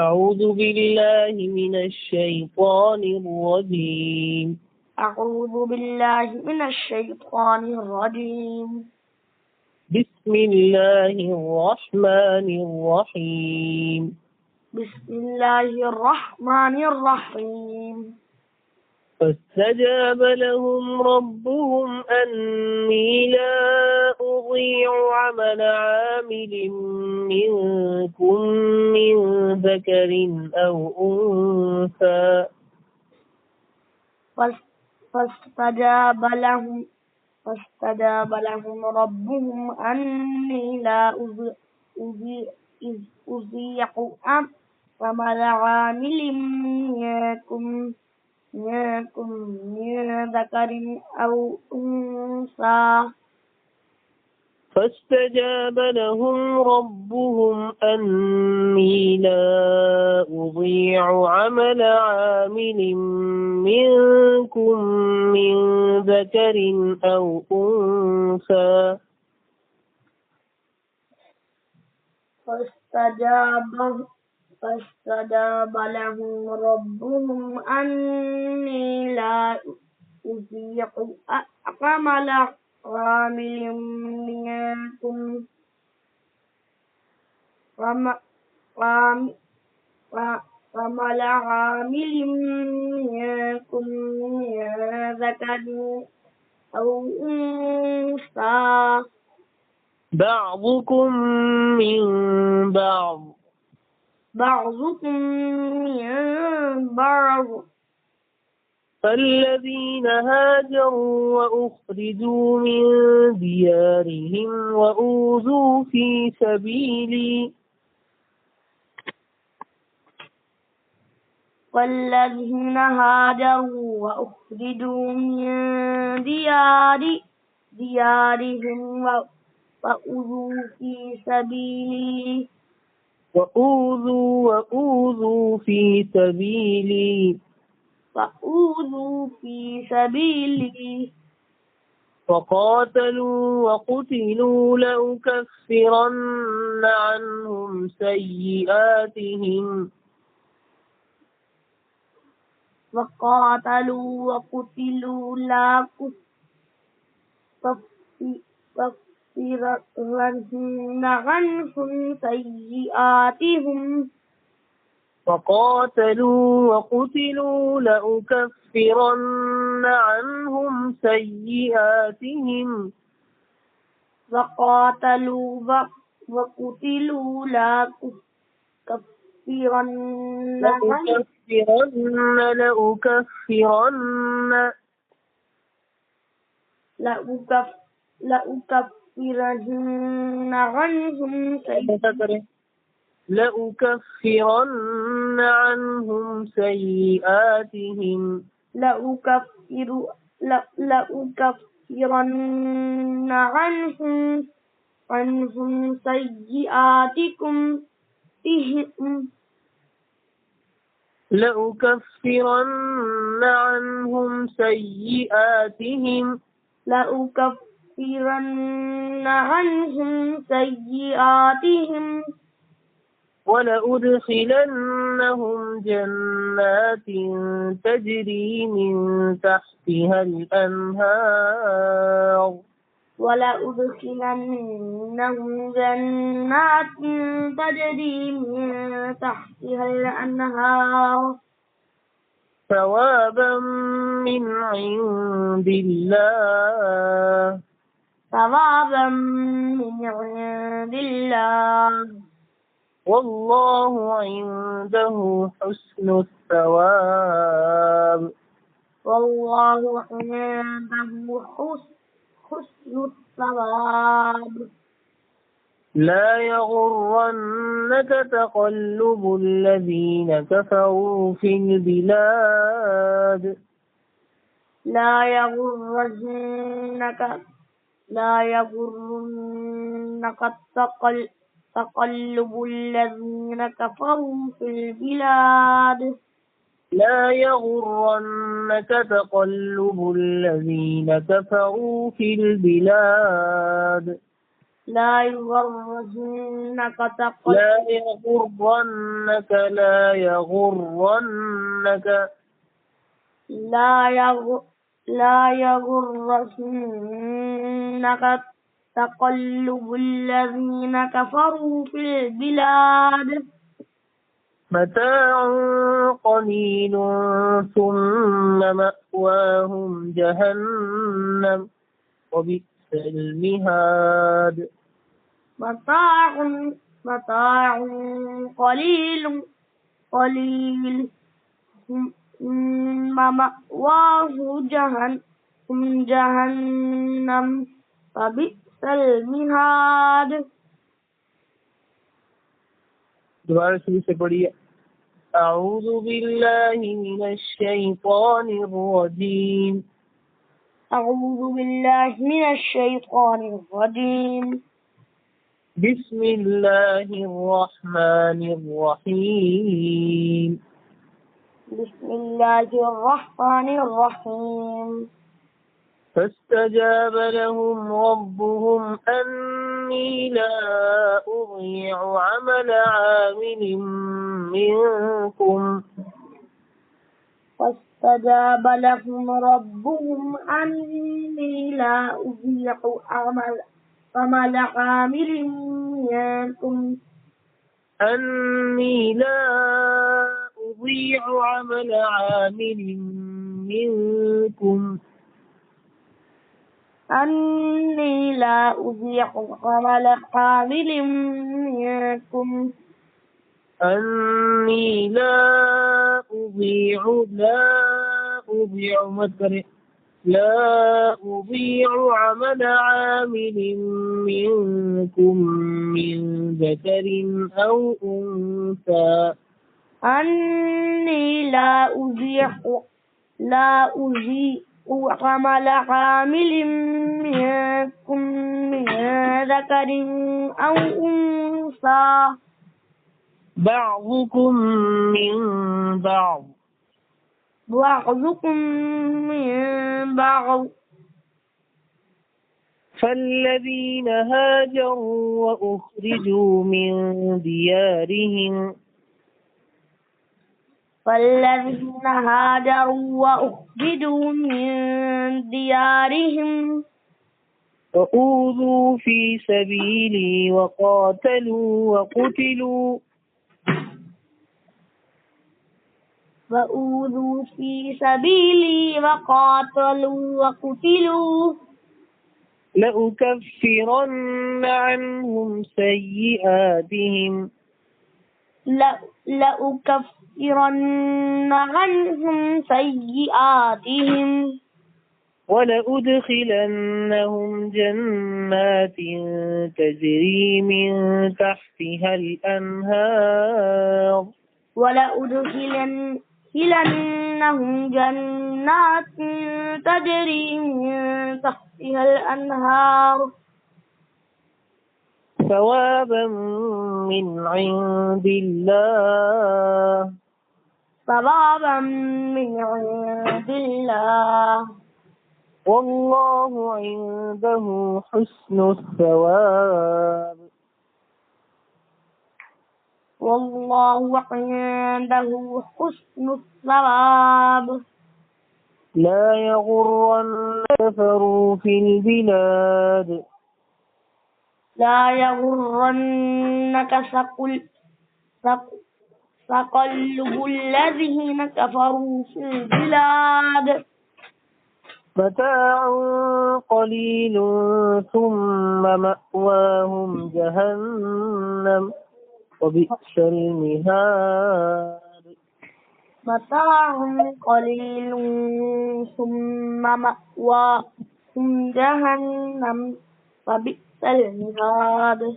أعوذ بالله من الشيطان الرجيم. أعوذ بالله من الشيطان الرجيم. بسم الله الرحمن الرحيم. بسم الله الرحمن الرحيم. فاستجاب لهم ربهم أني لا أضيع عمل عامل منكم من ذكر أو أنثى. فاستجاب لهم ربهم أني لا أضيع عمل عامل منكم من ذكر أو أنثى. فاستجاب لهم ربهم أني لا أضيع عمل عامل منكم من ذكر أو أنثى. فاستجاب لهم ربهم أني لا أضيع عمل عامل منكم عمل عامل منكم من ذكر أو أنثى بعضكم من بعض. فالذين هاجروا وأخرجوا من ديارهم وأوذوا في سبيلي والذين هاجروا وأخرجوا من ديارهم وأوذوا في سبيلي وقاتلوا وقتلوا لأكفرن عنهم سيئاتهم لأكفرن عنهم سيئاتهم ولأدخلنهم جنات تجري من تحتها الأنهار ثوابا من عند الله والله عنده حسن الثواب. لا يغرنك تقلب الذين كفروا في البلاد لا يغرنك تقلب الذين كفروا في البلاد لا يغرنك تقلب الذين كفروا في البلاد. متاع قليل ثم مأواهم جهنم وبئس المهاد. متاع قليل ثم مأواه جهنم وبئس المهاد. दोबारा शुरू से पढ़िए। أعوذ بالله من الشيطان الرجيم. أعوذ بالله من الشيطان الرجيم. بسم الله الرحمن الرحيم. بسم الله الرحمن الرحيم. فاستجاب لهم ربهم أني لا أضيع عمل عامل منكم. فاستجاب لهم ربهم أني لا أضيع عمل عامل منكم. أني لا أضيع عمل عامل منكم. أني لا أضيع عمل عامل منكم. أني لا أضيع عمل عامل منكم من ذكر أو أنثى. أني لا أضيع عمل عامل منكم من ذكر أو أنثى بعضكم من بعض. فالذين هاجروا وأخرجوا من ديارهم وأوذوا في سبيلي وقاتلوا وقتلوا لأكفرن عنهم سيئاتهم ولأدخلنهم جنات تجري من تحتها الأنهار ثوابا من عند الله والله عنده حسن الثواب. لا يغرن كفروا في البلاد. لا يغرنك تقلب الذين كفروا في البلاد. متاع قليل ثم مأواهم جهنم وبئس المهاد. متاع قليل ثم مأواهم جهنم وبئس المهاد.